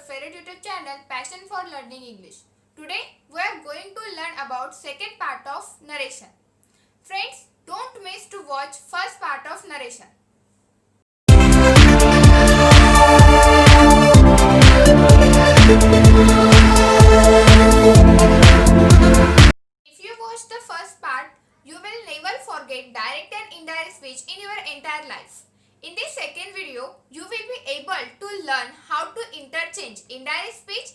favorite YouTube channel Passion for Learning English. Today we are going to learn about second part of narration. Friends, don't miss to watch first part of narration. If you watch the first part, you will never forget direct and indirect speech in your entire life. In this second video, you will be able to learn how to interchange indirect speech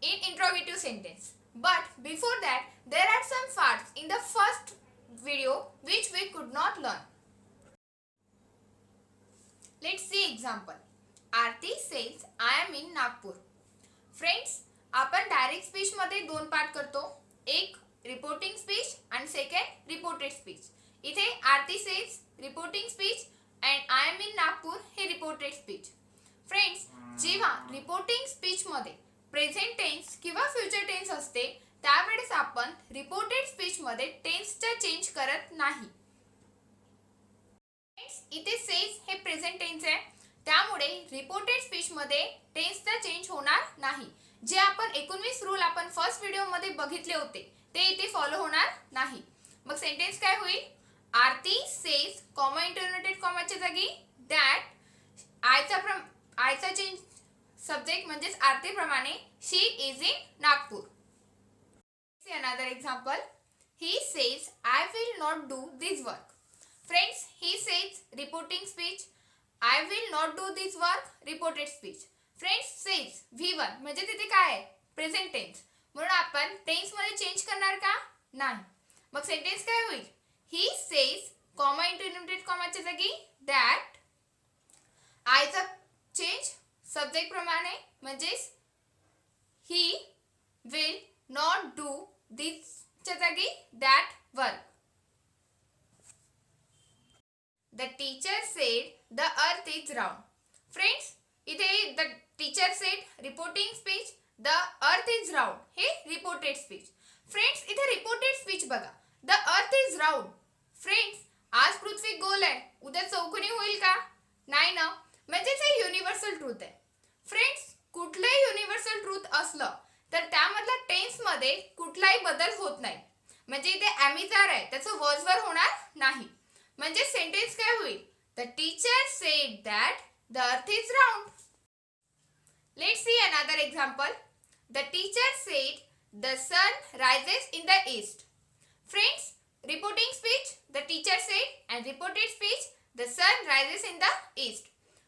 in interrogative sentence. But before that, there are some parts in the first video which we could not learn. Let's see example. Aarti says, I am in Nagpur. Friends, आपण direct speech मध्ये दोन part करतो, एक reporting speech आणि second reported speech. इथे Aarti says reporting speech and I am in Nagpur हे reported speech. Friends, जेव्हा reporting speech मध्ये प्रेझेंट टेन्स किंवा फ्युचर टेन्स असते त्यावेळेस आपण रिपोर्टेड स्पीच मध्ये टेन्सचा चेंज करत नाही. फ्रेंड्स, इथे सेज हे प्रेझेंट टेन्स आहे, त्यामुळे रिपोर्टेड स्पीच मध्ये टेन्सचा चेंज होणार नाही. जे आपण 19 रूल आपण फर्स्ट व्हिडिओ मध्ये बघितले होते ते इथे फॉलो होणार नाही. मग सेंटेन्स काय होईल? आरती सेज कॉमा इंटरनेटेड कॉमाच्या जागी दॅट आयचा चेंज सब्जेक्ट म्हणजेच आरती प्रमाणे she is in Nagpur. See another example. He says I will not do this work. Friends, he says reporting speech, I will not do this work reported speech. Friends, says V1 म्हणजे तिथे काय आहे? Present tense, म्हणून आपण tense मध्ये change करणार का? नाही. मग सेंटेन्स काय होईल? ही सेज कॉमा इंटरनेटेड कॉमाच्या जागी दॅट आयचा चेंज सब्जेक्ट प्रमाणे म्हणजेच ही विल नॉट डू दिसच्या जागी that work. The teacher said the earth is round. Friends, इथे the teacher said reporting speech, the earth is round हे reported speech. Friends, इथे reported speech बघा, the earth is round. Friends, आज पृथ्वी गोल आहे, उद्या चौकोनी होईल का? नाही ना, म्हणजेच हे युनिव्हर्सल ट्रूथ आहे. फ्रेंड्स, कुठलंही युनिव्हर्सल ट्रूथ असलं तर त्यामधला टेन्स मध्ये कुठलाही बदल होत नाही. म्हणजे इथे ॲमिजार आहे, त्याचं वॉजवर होणार नाही. म्हणजे सेंटेन्स काय होईल? The teacher said that the earth is round. Let's see another example. The teacher said the sun rises in the east. Friends, reporting speech the teacher said and reported speech the sun rises in the east.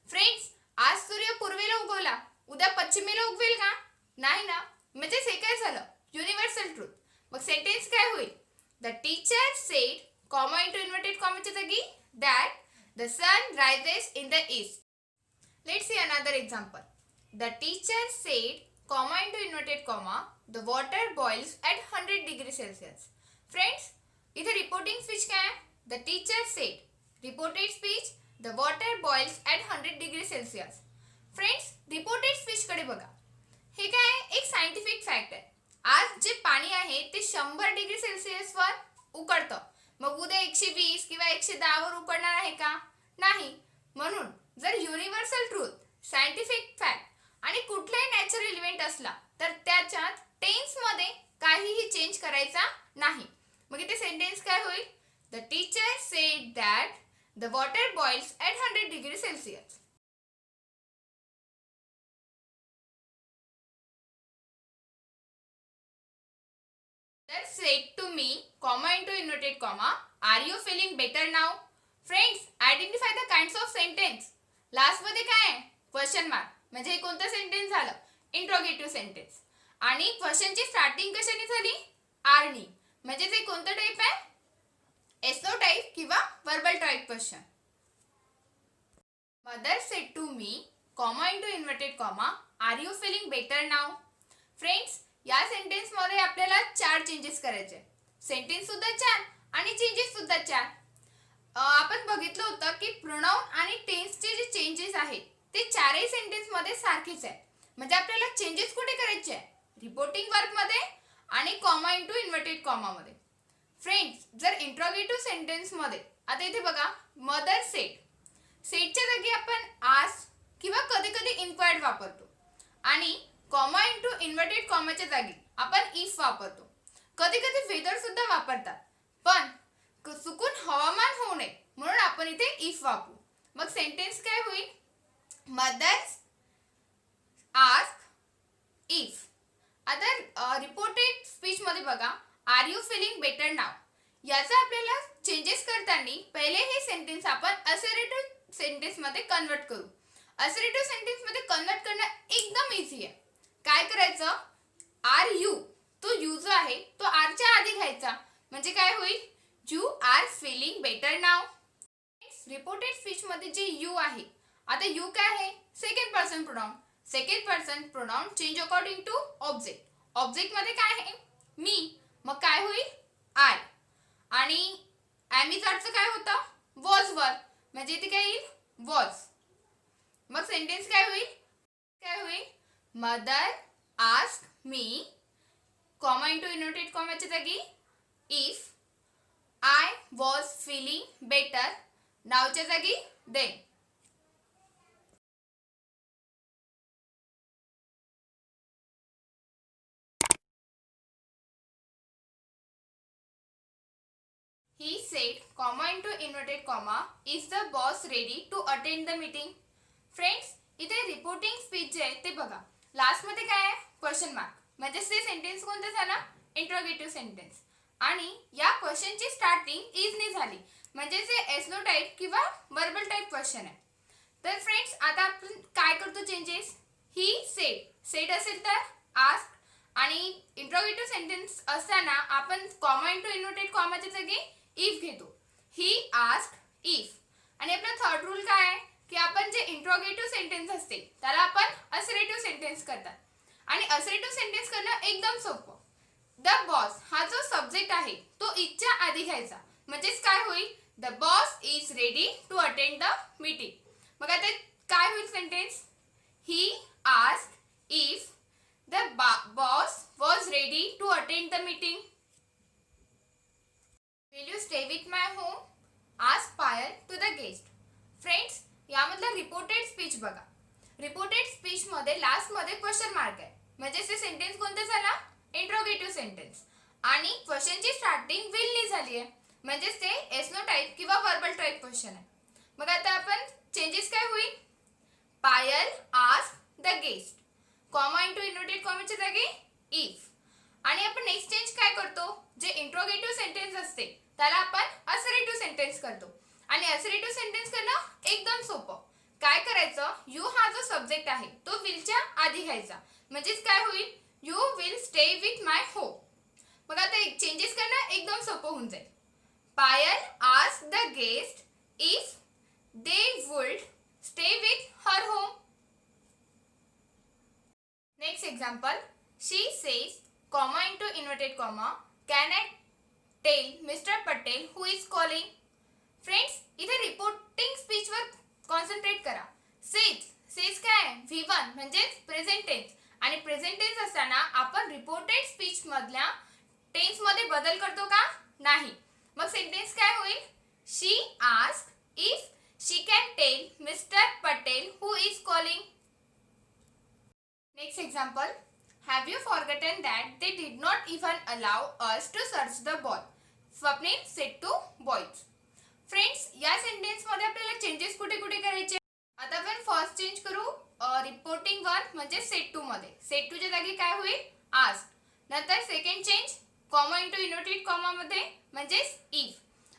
Friends, आज सूर्य पूर्वेला उगवला, उद्या पश्चिमेला उगवेल का? नाही ना, म्हणजे हे काय झालं? Universal truth. मग सेंटेन्स काय होईल? The teacher said comma into inverted कॉमाच्या जागी that the sun rises in the east. Let's see another example. The teacher said comma into inverted comma the water boils at 100 degree Celsius. Friends, इथे reporting speech काय आहे? The teacher said reported speech the water boils at 100 degree Celsius. Friends, reported speech कडे बघा. हे काय आहे? एक scientific fact आहे. आज जे पाणी आहे ते 100 डिग्री सेल्सिअसवर उकळतं, मग उद्या 120 किंवा 110 वर उकडणार आहे का? नाही. म्हणून जर युनिव्हर्सल ट्रूथ, सायंटिफिक फॅक्ट आणि कुठलाही नॅचरल इव्हेंट असला तर त्याच्यात टेन्स मध्ये काहीही चेंज करायचा नाही. मग इथे सेंटेन्स काय होईल? The teacher said that the water boils at 100 degree Celsius. Said to me, comma into inverted comma, are you feeling better now? Friends, identify the kinds of sentence. Last मध्ये काय आहे? Question mark. म्हणजे हे कोणतं sentence झालं? Interrogative sentence. आणि क्वेश्चनची starting कशाने झाली? आर नी. म्हणजे हे कोणतं टाइप आहे? एसओ टाइप किंवा verbal type question. Mother said to me, comma into inverted comma, are you feeling better now? Friends, या सेंटेन्स मध्ये आपल्याला 4 चेंजेस करायचे. सेंटेन्स सुद्धा 4 आणि चेंजेस सुद्धा 4. आपण बघितलं होतं की प्रोनाउन आणि टेन्सचे जे चेंजेस आहेत ते चारही सेंटेन्स मध्ये सारखेच आहे. म्हणजे आपल्याला चेंजेस कुठे करायचे आहे? रिपोर्टिंग वर्ब मध्ये आणि कॉमा इंटू इन्व्हर्टेड कॉमा मध्ये. फ्रेंड्स, जर इंट्रोगेटिव्ह सेंटेन्स मध्ये आता इथे बघा, मदर सेड, सेडच्या जागी आपण आस्क किंवा कधी कधी इन्क्वायर्ड वापरतो आणि कॉमा इंटू इन्व्हर्टेड कॉमाच्या जागी आपण इफ वापरतो. कधी कधी वेदर सुद्धा वापरतात, पण चुकून हवामान होऊ नये म्हणून आपण इथे इफ वापरू. मग सेंटेन्स काय होईल? Mothers ask if. आता रिपोर्टेड स्पीच मध्ये बघा, are you feeling better now. याचा आपल्याला चेंजेस करताना पहिले हे सेंटेन्स आपण असर्टिव्ह सेंटेन्स मध्ये कन्वर्ट करू. असर्टिव्ह सेंटेन्स मध्ये कन्वर्ट करणं एकदम इझी आहे. काय करायचं? आर यू, तो यू जो आहे तो आरच्या आधी घ्यायचा, म्हणजे काय होईल? You are feeling better now. Reported speech मध्ये जे यू आहे, आता यू काय आहे? Second person pronoun. Second person pronoun change according to object. Object मध्ये काय आहे? मी. मग काय होईल? आय. आणि ॲमीचार्टचं काय होतं? वॉज वर, म्हणजे इथे काय येईल? वॉज. मग सेंटेन्स काय होईल? काय होईल? Mother ask me, comma into inverted कॉमाच्या जागी if I was feeling better, नावच्या जागी then. He said, comma into inverted comma, is the boss ready to attend the meeting? Friends, इथे रिपोर्टिंग स्पीच जे आहे ते बघा, लास्ट मध्ये काय आहे? Question mark. म्हणजे ते सेंटेन्स कोणतं झाला? Interrogative sentence. आणि या क्वेश्चनची स्टार्टिंग इजनी झाली, म्हणजे ते एसनो टाईप किंवा वर्बल टाईप क्वेश्चन आहे. तर फ्रेंड्स, आता आपण काय करतो चेंजेस? He said. सेड असेल तर आस्क, आणि इंट्रोगेटिव्ह सेंटेन्स असताना आपण कॉमा इंटू इन्व्हर्टेड कॉमाच्या जागी इफ घेतो. ही आस्क इफ. आणि आपला थर्ड रूल काय आहे? की आपण जे इंट्रोगेटिव्ह सेंटेन्स असते त्याला आपण असर्टिव्ह सेंटेन्स करतात. आणि असर्टिव्ह सेंटेन्स करणं एकदम सोपं. द बॉस हा जो सब्जेक्ट आहे तो इजच्या आधी घ्यायचा, म्हणजेच काय होईल? The boss is ready to attend the meeting. मग आता काय होईल sentence? He ask if the boss was ready to attend the meeting. Will you stay with my home? Ask Payal to the guest. Friends, यामधला reported speech बघा. Reported speech मध्ये last मध्ये question mark आहे, म्हणजे ते सेंटेन्स कोणतं झाला? Interrogative sentence. आणि क्वेश्चनची स्टार्टिंग विलनी झाली आहे, म्हणजेच ते एसनो टाईप किंवा वर्बल टाईप क्वेश्चन आहे. मग आता आपण चेंजेस काय होईल? Payal ask the guest, comma into inverted कॉमाच्या जागी इफ. आणि आपण नेक्स्ट चेंज काय करतो? जे इंट्रोगेटिव्ह सेंटेन्स असते त्याला आपण असर्टिव्ह सेंटेन्स करतो. आणि असर्टिव्ह सेंटेन्स करणं एकदम सोपं. काय करायचं? यू हा जो सब्जेक्ट आहे तो विलच्या आधी घ्यायचा, म्हणजेच काय होईल? You will stay with my home. मग आता चेंजेस करणं एकदम सोपं होऊन जाईल. Payal ask the guest if they would stay with her home. Next example, she says, comma into inverted comma, can I tell mister Patel who is calling? Friends, इथे reporting speech वर concentrate करा. सेज. सेज काय आहे? V1 म्हणजेच present tense. आणि present tense असताना आपण reported speech मधल्या टेन्स मध्ये बदल करतो का? नाही. मग सेंटेन्स काय होईल? She ask if she can tell mister Patel who is calling. Next example, have you forgotten that they did not even allow us to search the ball? Swapnil said to boys. Friends, या sentence मध्ये आपल्याला changes कुठे कुठे करायचे? आता आपण first change करू reporting वर, म्हणजे सेट टू मध्ये. सेट टू च्या जागी काय होईल? आस्क. नंतर second change comma into inverted comma मध्ये, म्हणजेच इफ.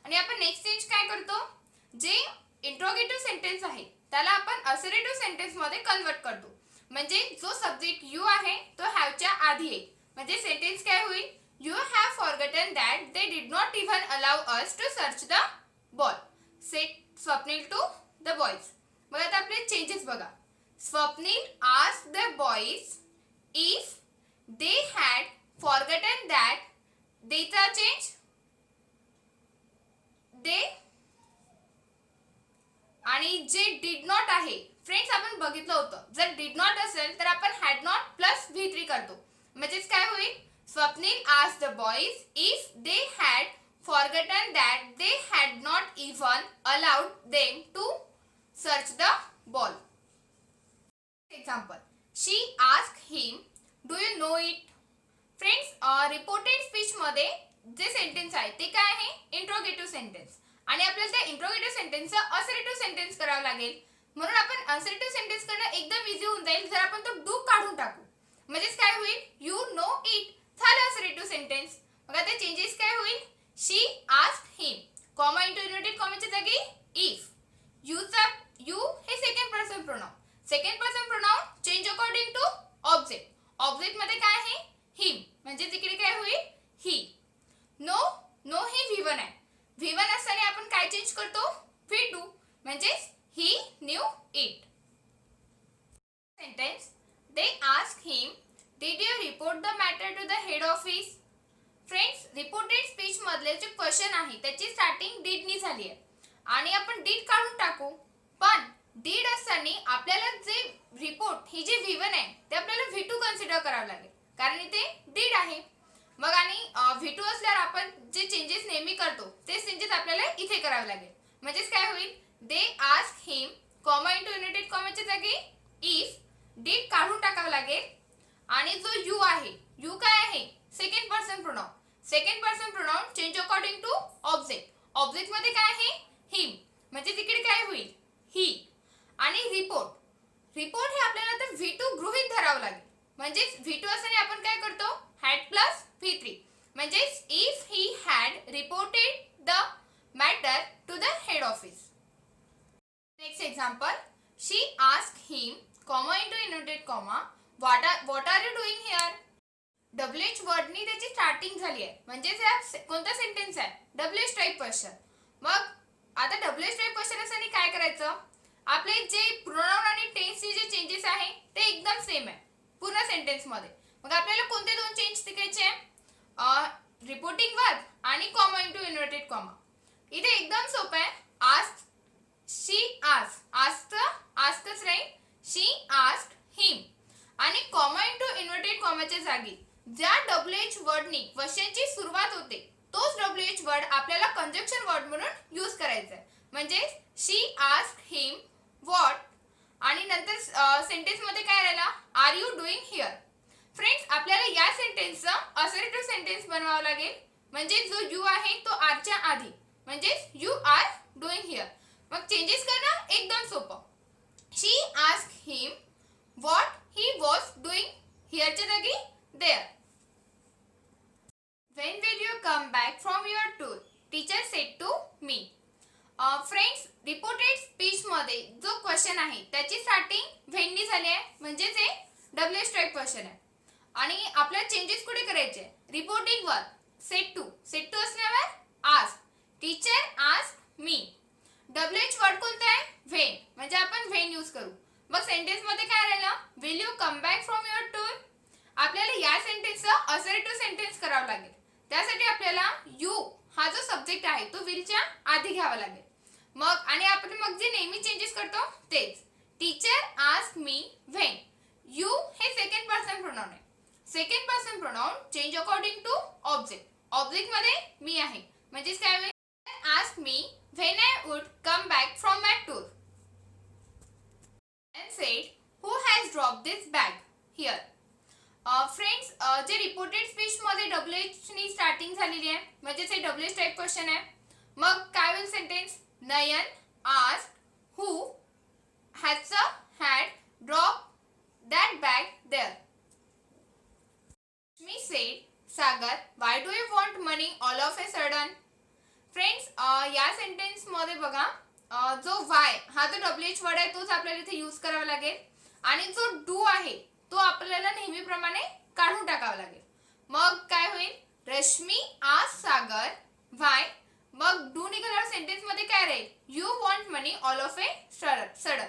आणि आपण नेक्स्ट चेंज काय करतो? जे इंट्रोगेटिव्ह सेंटेन्स आहे त्याला आपण असर्टिव्ह सेंटेन्स मध्ये कन्वर्ट करतो, म्हणजे जो सब्जेक्ट यू आहे तो हॅवच्या आधी आहे. म्हणजे सेंटेन्स काय होईल? You have forgotten that they did not even allow us to search the ball. Said Swapnil to the boys. मग आता आपले चेंजेस बघा. Swapnil ask the boys if they had forgotten that. देचा चेंज दे. आणि जे डिड नॉट आहे friends आपण बघितलं होतं, जर डिड नॉट असेल तर आपण हॅड नॉट प्लस V3 करतो, म्हणजेच काय होईल? Swapnil ask the boys if they had forgotten that they had not even allowed them to search the ball. Example, she ask him do you know it. Friends, reported speech मध्ये जे sentence आहे ते काय आहे, इंट्रोगेटिव्ह सेंटेन्स. आणि आपल्याला त्या interrogative सेंटेन्सचं assertive sentence करावं लागेल. म्हणून आपण असर्टिव्ह सेंटेन्स करणं एकदम इझी होऊन जाईल जर आपण तो डू काढून टाकू. म्हणजेच काय होईल, यू नो इट झालं असर्टिव्ह सेंटेन्स. मग आता चेंजेस काय होईल, she asked him comma into inverted कॉमाच्या जागी इफ. यू हे second person pronoun. Second person pronoun change according to object. Object मध्ये काय आहे, हिम, म्हणजे तिकडे काय होईल, ही. नो हे V1 आहे. V1 असताना आपण काय चेंज करतो, V2, म्हणजे he knew it. Sentence, they ask him did you report the matter to the head office. Friends, reported speech मधले जे क्वेश्चन आहे त्याची स्टार्टिंग डीड नी झाली आहे आणि आपण डीड काढून टाकू. पण डीड असताना आपल्याला जे रिपोर्ट ही जी V1 आहे ते आपल्याला V2 कन्सिडर करावं लागेल कारण इथे डीड आहे. मग आणि V2 असल्यावर आपण जे चेंजेस नेहमी करतो ते चेंजेस आपल्याला इथे करावे लागेल. म्हणजेच काय होईल, they ask him comma into inverted कॉमाच्या जागी इफ डीड काढून टाकावं लागेल. आणि जो यू आहे, यू काय आहे, second person pronoun. Second person pronoun change according to object. Object मध्ये काय आहे, हिम, म्हणजे तिकडे काय होईल, ही. आणि रिपोर्ट हे आपल्याला तर V2 गृहीत धरावं लागेल. म्हणजेच V2 असताना आपण काय करतो, हॅड प्लस V3. म्हणजेच if he had reported the matter to the head office. Next example, she asked him comma into inverted comma what are you doing here. WH वर्डनी त्याची स्टार्टिंग झाली आहे, म्हणजे कोणता सेंटेन्स आहे, WH टाईप क्वेश्चन. मग आता WH टाईप क्वेश्चन असताना काय करायचं, आपले जे प्रोनाउन आणि टेन्सचे जे चेंजेस आहे ते एकदम सेम आहे पूर्ण सेंटेन्स मध्ये. मग आपल्याला कोणते दोन चेंज शिकायचे आहे, रिपोर्टिंग वर्ब आणि कॉमा इंटू इन्व्हर्टेड कॉमा. इथे एकदम सोपं आहे. आस्क, शी आस्कच राहील, शी आस्क्ड हिम. आणि कॉमा इंटू इन्व्हर्टेड कॉमाच्या जागी ज्या WH वर्डनी क्वेश्चनची सुरुवात होते तोच WH वर्ड आपल्याला कंजक्शन वर्ड म्हणून यूज करायचा आहे. म्हणजे शी आस्क्ड हिम व्हॉट आणि नंतर सेंटेन्स मध्ये काय राहिला, are you doing here. Friends, आपल्याला या सेंटेन्सचं असर्टिव्ह सेंटेन्स बनवावं लागेल. म्हणजे जो यू आहे तो आरच्या आधी, म्हणजे यू आर डुईंग हिअर. मग चेंजेस करणं एकदम सोपं. She asked him what he was doing हिअरच्या जागी there. When will you come back from your tour? Teacher said to me. Friends, reported speech मध्ये जो क्वेश्चन आहे त्याची स्टार्टिंग when नी झाली आहे, म्हणजे ते WH टाईप क्वेश्चन आहे. आणि आपल्याला चेंजेस कुठे करायचे, रिपोर्टिंग वर्ब सेड टू असल्यावर ask. Teacher asked me. WH word कोणता आहे, when, म्हणजे आपण when यूज करू. मग सेंटेन्स मध्ये काय राहिलं, will you come back from your tour. आपल्याला या सेंटेन्सचं असर्टिव्ह सेंटेन्स करावं लागेल. त्यासाठी आपल्याला यू हा जो सब्जेक्ट आहे तो विलच्या आधी घ्यावा लागेल. मग आणि आपण मग जे नेहमी चेंजेस करतो तेच. Teacher ask me when. You हे सेकंड पर्सन प्रोनाउन आहे. Second person pronoun change according to object. Object मध्ये मी आहे, म्हणजे काय होईल, ask me when I would come back from my tour. And said, who has dropped this bag here? Friends, जे reported speech मध्ये WH नी starting झालेली आहे, म्हणजे ते WH टाईप क्वेश्चन आहे. मग काय होईल sentence, Nayan asked who had dropped that bag there. Me said, Sagar, why do you want money all of a sudden? Friends, या सेंटेन्स मध्ये बघा, जो वाय हा जो WH वर्ड आहे तोच आपल्याला इथे यूज करावा लागेल. आणि जो डू आहे तो आपल्याला नेहमीप्रमाणे काढून टाकावा लागेल. मग काय होईल, रश्मी आस्क्ड सागर व्हाय. मग डू निघाल्यावर सेंटेन्स मध्ये काय राहील, you want money all of a sudden.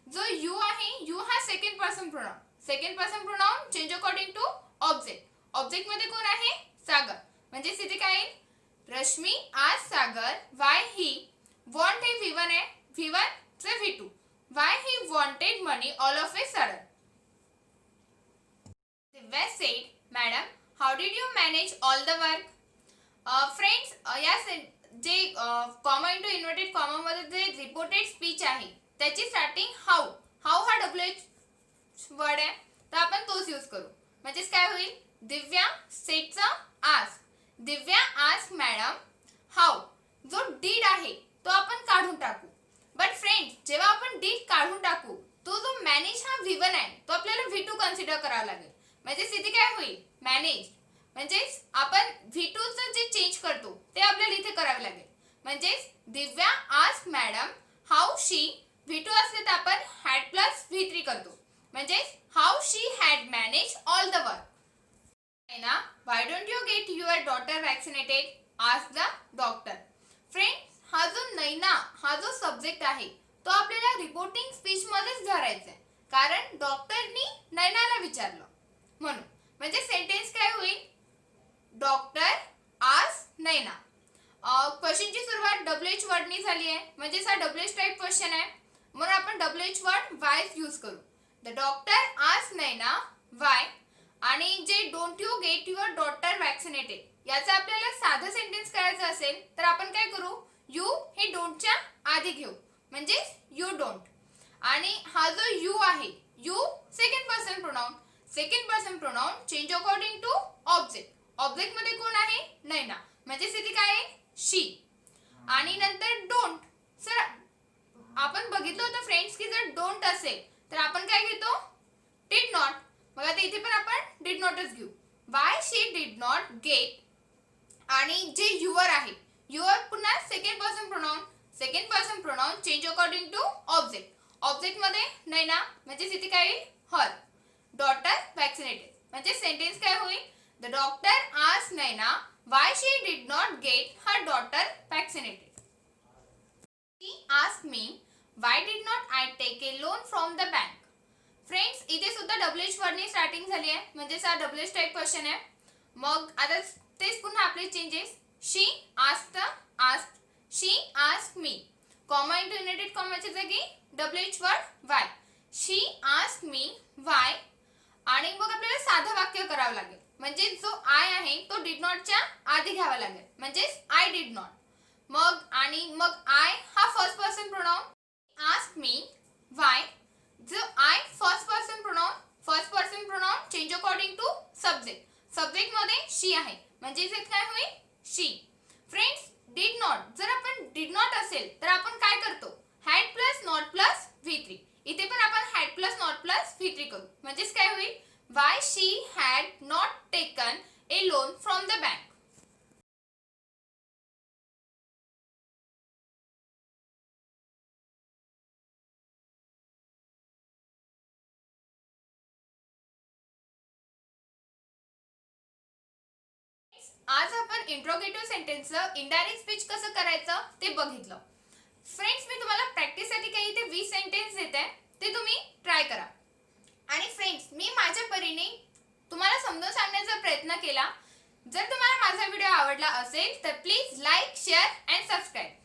जो यू आहे, यू हा second person pronoun. Second person pronoun change according to object. Object मध्ये कोण आहे, सागर. म्हणजे तिथे काय येईल, Rashmi asked Sagar why he want हे V1 आहे, V1 चे V2, why he wanted money all of a sudden. Divya said, Madam, how did you manage all the work? Friends, या जे कॉमा इंटू इन्व्हर्टेड कॉमा मध्ये जे रिपोर्टेड स्पीच आहे त्याची starting how हा WH वर्ड आहे. तर आपण तोच यूज करू. म्हणजेच काय होईल, दिव्या सेड्स ask. Divya ask madam how. जो डीड आहे तो आपण काढून टाकू. बट फ्रेंड्स, जेव्हा आपण डीड काढून टाकू तो जो मॅनेज हा V1 आहे तो आपल्याला V2 कन्सिडर करावा लागेल. म्हणजेच इथे काय होईल, मॅनेज. म्हणजेच आपण V2 चं जे चेंज करतो ते आपल्याला इथे करावे लागेल. म्हणजेच Divya ask madam how she. V2 असले तर आपण हॅड प्लस V3 करतो. म्हणजेच how she had manage all the work. ना, why don't you get your daughter vaccinated, ask the doctor. Friends, हा जो नैना हा जो सब्जेक्ट आहे तो आपल्याला रिपोर्टिंग स्पीच मध्येच धरायचा आहे, कारण डॉक्टरनी नैनाला विचारलं म्हणून. म्हणजे सेंटेन्स काय होईल, डॉक्टर आस्क नैना. क्वेश्चनची सुरुवात WH वर्डनी झाली आहे, म्हणजे हा WH टाइप क्वेश्चन आहे म्हणून आपण WH वर्ड वाय यूज करू. The doctor ask Naina Y. आणि जे don't you get your daughter vaccinated याचा आपल्याला साधं सेंटेन्स करायचं असेल तर आपण काय करू, यू हे डोंटच्या आधी घेऊ, म्हणजे यू डोंट. आणि हा जो यू आहे, you second person pronoun. Second person pronoun change according to object. Object मध्ये कोण आहे, नैना. म्हणजे इथे काय आहे, शी. आणि नंतर डोंट. सर आपण बघितलं होतं फ्रेंड्स की जर डोंट असेल तर आपण काय घेतो, डिड नॉट. मग आता इथे पण आपण डिड नॉटच घेऊ. Why she did not get. आणि जे युअर आहे, युअर पुन्हा second person pronoun. Second person pronoun change according to object. Object मध्ये नैना, म्हणजे इथे काय येईल, हर. Daughter vaccinated. म्हणजे सेंटेन्स काय होईल, the doctor ask Naina why she did not get her daughter vaccinated. She ask me why did not I take a loan from the bank. Friends, इथे सुद्धा WH वर्डनी स्टार्टिंग झाली आहे, म्हणजे हा WH type question आहे. मग आता तेच पुन्हा आपले changes. She ask. She ask me. Comma into united कॉमाच्या जागी WH word why. She ask me why. आणि मग आपल्याला साधं वाक्य करावं लागेल. म्हणजे जो आय आहे तो डिड नॉटच्या आधी घ्यावा लागेल, म्हणजेच आय डिड नॉट. मग आय हा first person pronoun. Ask me why. जो I first person pronoun change according to subject. Subject मध्ये शी आहे, म्हणजे इथे काय होईल, शी. Friends, did not. जर आपण डिड नॉट असेल तर आपण काय करतो, had plus not plus V3. इथे पण आपण had plus not plus V3 करू. म्हणजेच काय होईल, Y she had not taken a loan from the bank. आज आपण इंट्रोगेटिव्ह सेंटेन्सचं इनडायरेक्ट स्पीच कसं करायचं ते बघितलं. फ्रेंड्स, मी तुम्हाला प्रॅक्टिससाठी काही इथे 20 सेंटेन्स देते, ते तुम्ही ट्राय करा. आणि फ्रेंड्स, मी माझ्या परीने तुम्हाला समजावून सांगण्याचा प्रयत्न केला. जर तुम्हाला माझा व्हिडिओ आवडला असेल तर please like, share and subscribe.